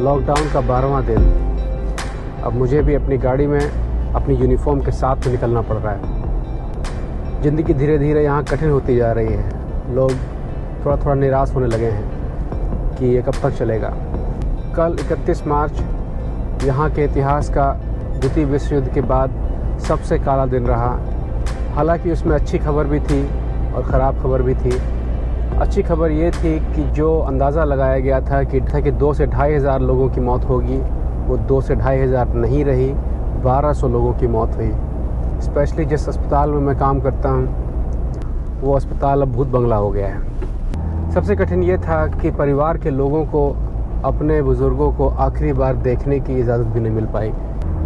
Lockdown का 12वां दिन। अब मुझे भी अपनी गाड़ी में अपनी यूनिफॉर्म के साथ निकलना पड़ रहा है। ज़िंदगी धीरे धीरे यहाँ कठिन होती जा रही है। लोग थोड़ा थोड़ा निराश होने लगे हैं कि ये कब तक चलेगा। कल 31 मार्च यहाँ के इतिहास का द्वितीय विश्व युद्ध के बाद सबसे काला दिन रहा। हालांकि उसमें अच्छी खबर भी थी और ख़राब खबर भी थी। अच्छी खबर ये थी कि जो अंदाज़ा लगाया गया था कि 2 से 2,500 हज़ार लोगों की मौत होगी, वो 2 से 2,500 हज़ार नहीं रही, 1,200 लोगों की मौत हुई। स्पेशली जिस अस्पताल में मैं काम करता हूँ वो अस्पताल अब भूत बंगला हो गया है। सबसे कठिन ये था कि परिवार के लोगों को अपने बुज़ुर्गों को आखिरी बार देखने की इजाज़त भी नहीं मिल पाई,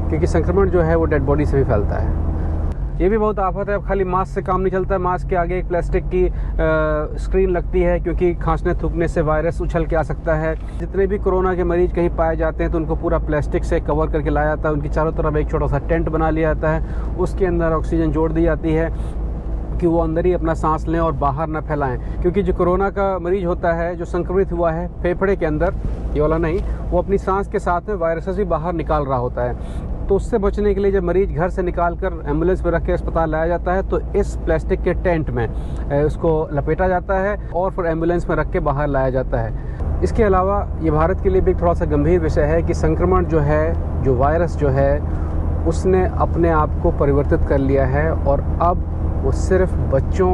क्योंकि संक्रमण जो है वो डेड बॉडी से भी फैलता है। ये भी बहुत आफत है। अब खाली मास्क से काम नहीं चलता है। मास्क के आगे एक प्लास्टिक की स्क्रीन लगती है, क्योंकि खांसने थूकने से वायरस उछल के आ सकता है। जितने भी कोरोना के मरीज कहीं पाए जाते हैं तो उनको पूरा प्लास्टिक से कवर करके लाया जाता है। उनकी चारों तरफ एक छोटा सा टेंट बना लिया जाता है, उसके अंदर ऑक्सीजन जोड़ दी जाती है कि वो अंदर ही अपना सांस लें और बाहर ना फैलाएं। क्योंकि जो कोरोना का मरीज होता है, जो संक्रमित हुआ है फेफड़े के अंदर, ये वाला नहीं, वो अपनी सांस के साथ में वायरसेस भी बाहर निकाल रहा होता है। तो उससे बचने के लिए जब मरीज घर से निकाल कर एम्बुलेंस में रख के अस्पताल लाया जाता है तो इस प्लास्टिक के टेंट में उसको लपेटा जाता है और फिर एम्बुलेंस में रख के बाहर लाया जाता है। इसके अलावा ये भारत के लिए भी थोड़ा सा गंभीर विषय है कि संक्रमण जो है, जो वायरस जो है, उसने अपने आप को परिवर्तित कर लिया है और अब वो सिर्फ बच्चों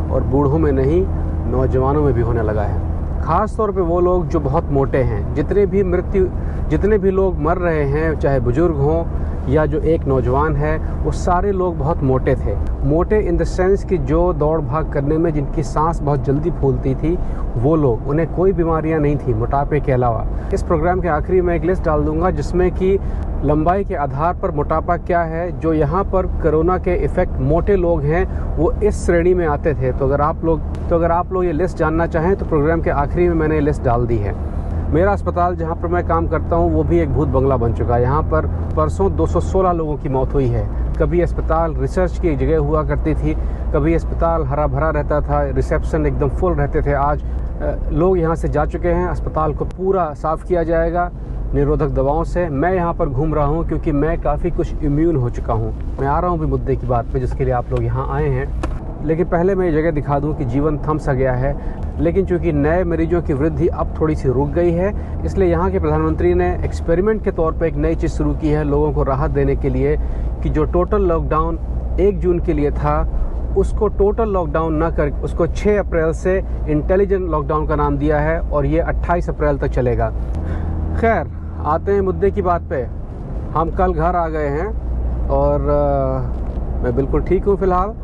और बूढ़ों में नहीं, नौजवानों में भी होने लगा है। ख़ास तौर पे वो लोग जो बहुत मोटे हैं। जितने भी लोग मर रहे हैं, चाहे बुजुर्ग हों या जो एक नौजवान है, वो सारे लोग बहुत मोटे थे। मोटे इन द सेंस कि जो दौड़ भाग करने में जिनकी सांस बहुत जल्दी फूलती थी, वो लोग, उन्हें कोई बीमारियां नहीं थी मोटापे के अलावा। इस प्रोग्राम के आखिरी में एक लिस्ट डाल दूंगा जिसमें कि लंबाई के आधार पर मोटापा क्या है। जो यहाँ पर कोरोना के इफ़ेक्ट मोटे लोग हैं वो इस श्रेणी में आते थे। तो अगर आप लोग ये लिस्ट जानना चाहें तो प्रोग्राम के आखिरी में मैंने लिस्ट डाल दी है। मेरा अस्पताल जहाँ पर मैं काम करता हूँ वो भी एक भूत बंगला बन चुका है। यहाँ पर परसों 216 लोगों की मौत हुई है। कभी अस्पताल रिसर्च की जगह हुआ करती थी, कभी अस्पताल हरा भरा रहता था, रिसेप्शन एकदम फुल रहते थे। आज लोग यहाँ से जा चुके हैं। अस्पताल को पूरा साफ़ किया जाएगा निरोधक दवाओं से। मैं यहाँ पर घूम रहा हूँ क्योंकि मैं काफ़ी कुछ इम्यून हो चुका हूँ। मैं आ रहा हूँ भी मुद्दे की बात पे जिसके लिए आप लोग यहाँ आए हैं। लेकिन पहले मैं ये जगह दिखा दूँ कि जीवन थम सा गया है। लेकिन चूंकि नए मरीजों की वृद्धि अब थोड़ी सी रुक गई है, इसलिए यहाँ के प्रधानमंत्री ने एक्सपेरिमेंट के तौर पर एक नई चीज़ शुरू की है लोगों को राहत देने के लिए, कि जो टोटल लॉकडाउन 1 जून के लिए था उसको टोटल लॉकडाउन न कर उसको 6 अप्रैल से इंटेलिजेंट लॉकडाउन का नाम दिया है और ये 28 अप्रैल तक चलेगा। खैर, आते हैं मुद्दे की बात पे। हम कल घर आ गए हैं और मैं बिल्कुल ठीक हूँ फ़िलहाल।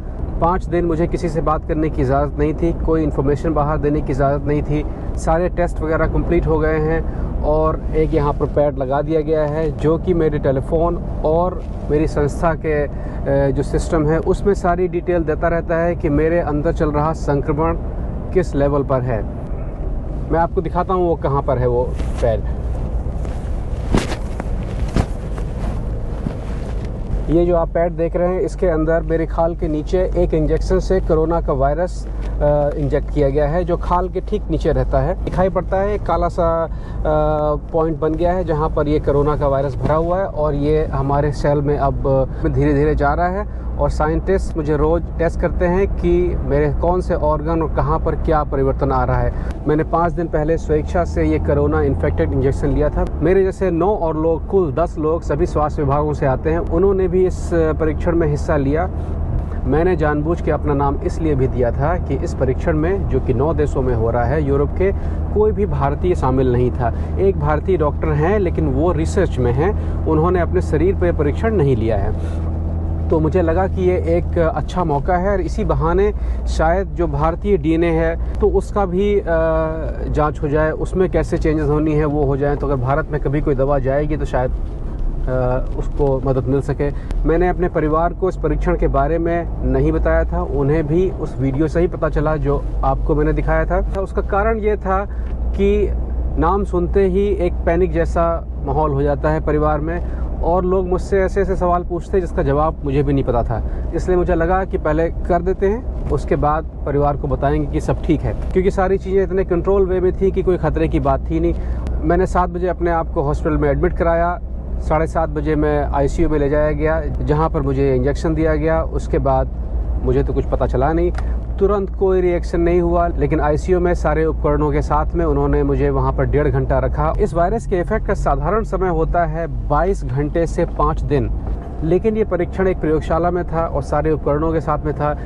5 दिन मुझे किसी से बात करने की इजाज़त नहीं थी, कोई इन्फॉर्मेशन बाहर देने की इजाज़त नहीं थी। सारे टेस्ट वगैरह कंप्लीट हो गए हैं और एक यहाँ पर पैड लगा दिया गया है जो कि मेरे टेलीफोन और मेरी संस्था के जो सिस्टम है उसमें सारी डिटेल देता रहता है कि मेरे अंदर चल रहा संक्रमण किस लेवल पर है। मैं आपको दिखाता हूँ वो कहाँ पर है वो पैड। ये जो आप पैड देख रहे हैं, इसके अंदर मेरे खाल के नीचे एक इंजेक्शन से कोरोना का वायरस इंजेक्ट किया गया है, जो खाल के ठीक नीचे रहता है। दिखाई पड़ता है एक काला सा पॉइंट बन गया है जहाँ पर ये कोरोना का वायरस भरा हुआ है और ये हमारे सेल में अब धीरे धीरे जा रहा है। और साइंटिस्ट मुझे रोज़ टेस्ट करते हैं कि मेरे कौन से ऑर्गन और कहाँ पर क्या परिवर्तन आ रहा है। मैंने 5 दिन पहले स्वेच्छा से ये कोरोना इन्फेक्टेड इंजेक्शन लिया था। मेरे जैसे 9 और लोग, कुल 10 लोग सभी स्वास्थ्य विभागों से आते हैं, उन्होंने भी इस परीक्षण में हिस्सा लिया। मैंने जानबूझ के अपना नाम इसलिए भी दिया था कि इस परीक्षण में, जो कि 9 देशों में हो रहा है यूरोप के, कोई भी भारतीय शामिल नहीं था। एक भारतीय डॉक्टर हैं लेकिन वो रिसर्च में हैं, उन्होंने अपने शरीर पर परीक्षण नहीं लिया है। तो मुझे लगा कि ये एक अच्छा मौका है और इसी बहाने शायद जो भारतीय डीएनए है तो उसका भी जांच हो जाए, उसमें कैसे चेंजेस होनी है वो हो जाए। तो अगर भारत में कभी कोई दवा जाएगी तो शायद उसको मदद मिल सके। मैंने अपने परिवार को इस परीक्षण के बारे में नहीं बताया था, उन्हें भी उस वीडियो से ही पता चला जो आपको मैंने दिखाया था। उसका कारण ये था कि नाम सुनते ही एक पैनिक जैसा माहौल हो जाता है परिवार में और लोग मुझसे ऐसे ऐसे सवाल पूछते हैं जिसका जवाब मुझे भी नहीं पता था। इसलिए मुझे लगा कि पहले कर देते हैं, उसके बाद परिवार को बताएंगे कि सब ठीक है, क्योंकि सारी चीज़ें इतने कंट्रोल वे में थी कि कोई ख़तरे की बात थी नहीं। मैंने 7 बजे अपने आप को हॉस्पिटल में एडमिट कराया। 7:30 बजे मैं आईसीयू में ले जाया गया, जहाँ पर मुझे इंजेक्शन दिया गया। उसके बाद मुझे तो कुछ पता चला नहीं, तुरंत कोई रिएक्शन नहीं हुआ, लेकिन आईसीयू में सारे उपकरणों के साथ में उन्होंने मुझे वहाँ पर 1.5 घंटा रखा। इस वायरस के इफेक्ट का साधारण समय होता है 22 घंटे से 5 दिन, लेकिन ये परीक्षण एक प्रयोगशाला में था और सारे उपकरणों के साथ में था।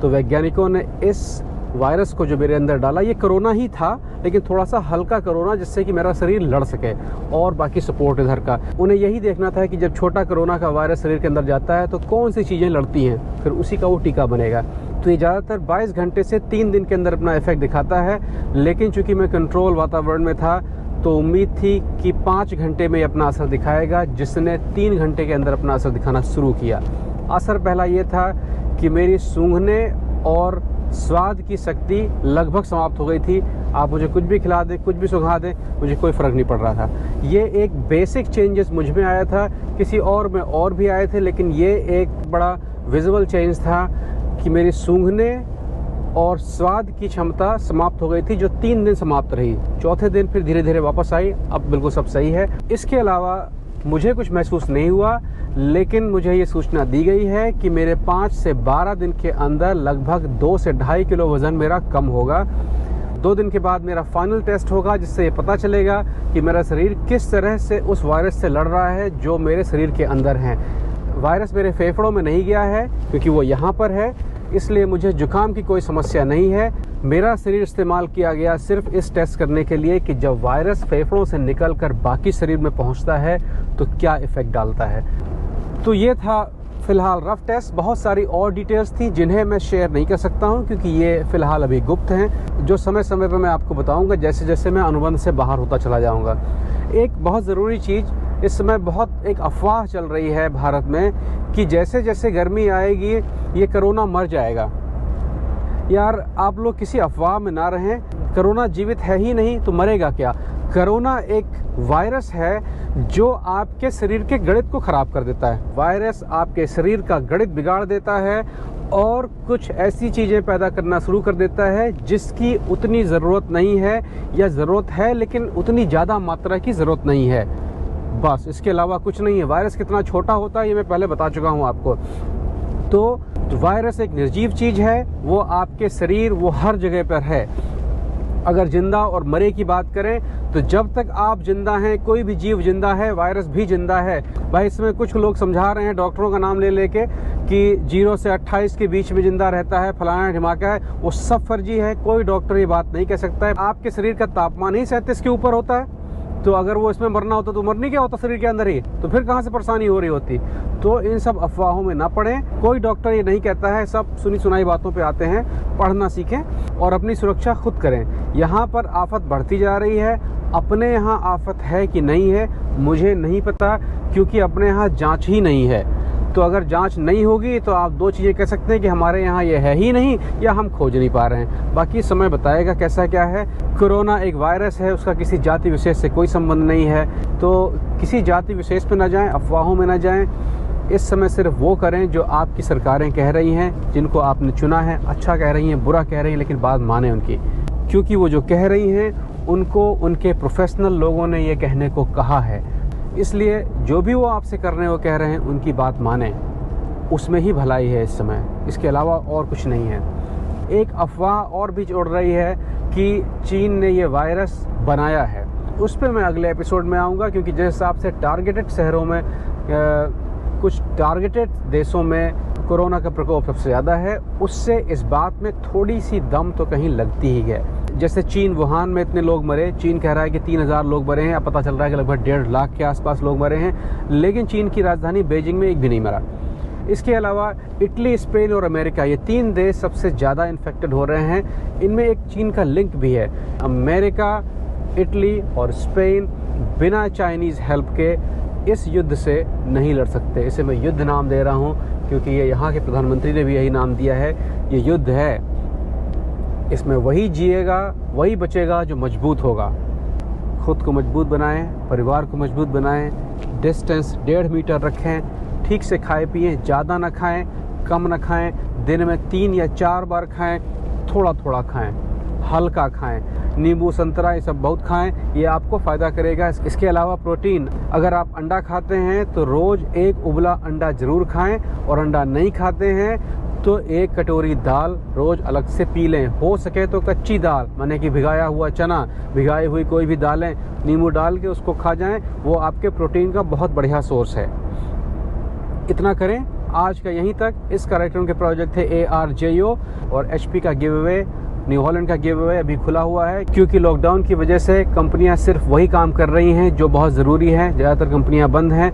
तो वैज्ञानिकों ने इस वायरस को जो मेरे अंदर डाला, ये कोरोना ही था, लेकिन थोड़ा सा हल्का कोरोना, जिससे कि मेरा शरीर लड़ सके, और बाकी सपोर्ट इधर का। उन्हें यही देखना था कि जब छोटा कोरोना का वायरस शरीर के अंदर जाता है तो कौन सी चीज़ें लड़ती हैं, फिर उसी का वो टीका बनेगा। तो ये ज़्यादातर 22 घंटे से 3 दिन के अंदर अपना इफेक्ट दिखाता है, लेकिन चूंकि मैं कंट्रोल वातावरण में था तो उम्मीद थी कि 5 घंटे में अपना असर दिखाएगा, जिसने 3 घंटे के अंदर अपना असर दिखाना शुरू किया। असर पहला ये था कि मेरी सूंघने और स्वाद की शक्ति लगभग समाप्त हो गई थी। आप मुझे कुछ भी खिला दें, कुछ भी सुखा दें, मुझे कोई फ़र्क नहीं पड़ रहा था। ये एक बेसिक चेंजेस मुझ में आया था, किसी और में और भी आए थे, लेकिन ये एक बड़ा विजुअल चेंज था कि मेरी सूंघने और स्वाद की क्षमता समाप्त हो गई थी, जो 3 दिन समाप्त रही। चौथे दिन फिर धीरे धीरे वापस आई, अब बिल्कुल सब सही है। इसके अलावा मुझे कुछ महसूस नहीं हुआ, लेकिन मुझे ये सूचना दी गई है कि मेरे 5 से 12 दिन के अंदर लगभग 2 से 2.5 किलो वज़न मेरा कम होगा। 2 दिन के बाद मेरा फाइनल टेस्ट होगा, जिससे ये पता चलेगा कि मेरा शरीर किस तरह से उस वायरस से लड़ रहा है जो मेरे शरीर के अंदर है। वायरस मेरे फेफड़ों में नहीं गया है, क्योंकि वो यहाँ पर है, इसलिए मुझे जुकाम की कोई समस्या नहीं है। मेरा शरीर इस्तेमाल किया गया सिर्फ इस टेस्ट करने के लिए कि जब वायरस फेफड़ों से निकलकर बाकी शरीर में पहुंचता है तो क्या इफ़ेक्ट डालता है। तो ये था फ़िलहाल रफ टेस्ट। बहुत सारी और डिटेल्स थी जिन्हें मैं शेयर नहीं कर सकता हूं, क्योंकि ये फ़िलहाल अभी गुप्त हैं, जो समय समय पर मैं आपको बताऊंगा जैसे जैसे मैं अनुबंध से बाहर होता चला जाऊंगा। एक बहुत ज़रूरी चीज़, इस समय बहुत एक अफवाह चल रही है भारत में कि जैसे जैसे गर्मी आएगी ये कोरोना मर जाएगा। यार, आप लोग किसी अफवाह में ना रहें। कोरोना जीवित है ही नहीं तो मरेगा क्या। कोरोना एक वायरस है जो आपके शरीर के गणित को ख़राब कर देता है। वायरस आपके शरीर का गणित बिगाड़ देता है और कुछ ऐसी चीज़ें पैदा करना शुरू कर देता है जिसकी उतनी ज़रूरत नहीं है, या ज़रूरत है लेकिन उतनी ज़्यादा मात्रा की ज़रूरत नहीं है। बस इसके अलावा कुछ नहीं है। वायरस कितना छोटा होता है ये मैं पहले बता चुका हूँ आपको। तो वायरस एक निर्जीव चीज़ है, वो आपके शरीर, वो हर जगह पर है। अगर जिंदा और मरे की बात करें तो जब तक आप जिंदा हैं, कोई भी जीव जिंदा है, वायरस भी जिंदा है। भाई, इसमें कुछ लोग समझा रहे हैं डॉक्टरों का नाम ले लेके कि 0 से 28 के बीच में जिंदा रहता है, फलाना ढिमाका है, वो सब फर्जी है। कोई डॉक्टर ये बात नहीं कह सकता है। आपके शरीर का तापमान ही 37 के ऊपर होता है, तो अगर वो इसमें मरना होता तो मरनी क्या होता शरीर के अंदर ही, तो फिर कहाँ से परेशानी हो रही होती। तो इन सब अफवाहों में ना पड़ें। कोई डॉक्टर ये नहीं कहता है, सब सुनी सुनाई बातों पे आते हैं। पढ़ना सीखें और अपनी सुरक्षा खुद करें। यहाँ पर आफत बढ़ती जा रही है। अपने यहाँ आफत है कि नहीं है मुझे नहीं पता, क्योंकि अपने यहाँ जांच ही नहीं है। तो अगर जांच नहीं होगी तो आप 2 चीज़ें कह सकते हैं कि हमारे यहाँ ये है ही नहीं, या हम खोज नहीं पा रहे हैं। बाकी समय बताएगा कैसा क्या है। कोरोना एक वायरस है, उसका किसी जाति विशेष से कोई संबंध नहीं है। तो किसी जाति विशेष पे ना जाएं, अफवाहों में ना जाएं। इस समय सिर्फ वो करें जो आपकी सरकारें कह रही हैं, जिनको आपने चुना है। अच्छा कह रही हैं, बुरा कह रही हैं, लेकिन बात माने उनकी, क्योंकि वो जो कह रही हैं उनको उनके प्रोफेशनल लोगों ने ये कहने को कहा है। इसलिए जो भी वो आपसे कर रहे हैं, वो कह रहे हैं, उनकी बात माने, उसमें ही भलाई है इस समय। इसके अलावा और कुछ नहीं है। एक अफवाह और भी उड़ रही है कि चीन ने ये वायरस बनाया है। उस पर मैं अगले एपिसोड में आऊँगा, क्योंकि जिस हिसाब से टारगेटेड शहरों में, कुछ टारगेटेड देशों में कोरोना का प्रकोप सबसे ज़्यादा है, उससे इस बात में थोड़ी सी दम तो कहीं लगती ही है। जैसे चीन, वुहान में इतने लोग मरे, चीन कह रहा है कि 3000 लोग मरे हैं, अब पता चल रहा है कि लगभग 1.5 लाख के आसपास लोग मरे हैं, लेकिन चीन की राजधानी बीजिंग में एक भी नहीं मरा। इसके अलावा इटली, स्पेन और अमेरिका, ये 3 देश सबसे ज़्यादा इन्फेक्टेड हो रहे हैं। इनमें एक चीन का लिंक भी है। अमेरिका, इटली और स्पेन बिना चाइनीज़ हेल्प के इस युद्ध से नहीं लड़ सकते। इसे मैं युद्ध नाम दे रहा हूँ क्योंकि ये यहाँ के प्रधानमंत्री ने भी यही नाम दिया है। ये युद्ध है, इसमें वही जिएगा, वही बचेगा जो मजबूत होगा। खुद को मजबूत बनाएं, परिवार को मजबूत बनाएं, डिस्टेंस 1.5 मीटर रखें, ठीक से खाएं पिएं, ज़्यादा ना खाएं, कम ना खाएं, दिन में 3 या 4 बार खाएं, थोड़ा थोड़ा खाएं, हल्का खाएं। नींबू, संतरा, ये सब बहुत खाएं, ये आपको फ़ायदा करेगा। इसके अलावा प्रोटीन, अगर आप अंडा खाते हैं तो रोज़ एक उबला अंडा ज़रूर खाएं, और अंडा नहीं खाते हैं तो एक कटोरी दाल रोज़ अलग से पी लें। हो सके तो कच्ची दाल, माने कि भिगाया हुआ चना, भिगाई हुई कोई भी दालें नींबू डाल के उसको खा जाएं, वो आपके प्रोटीन का बहुत बढ़िया सोर्स है। इतना करें। आज का यहीं तक। इस कार्यक्रम के प्रोजेक्ट थे ARJO और HP का गिव अवे, न्यू हॉलैंड का गिव अवे अभी खुला हुआ है, क्योंकि लॉकडाउन की वजह से कंपनियां सिर्फ वही काम कर रही हैं जो बहुत ज़रूरी है। ज़्यादातर कंपनियां बंद हैं।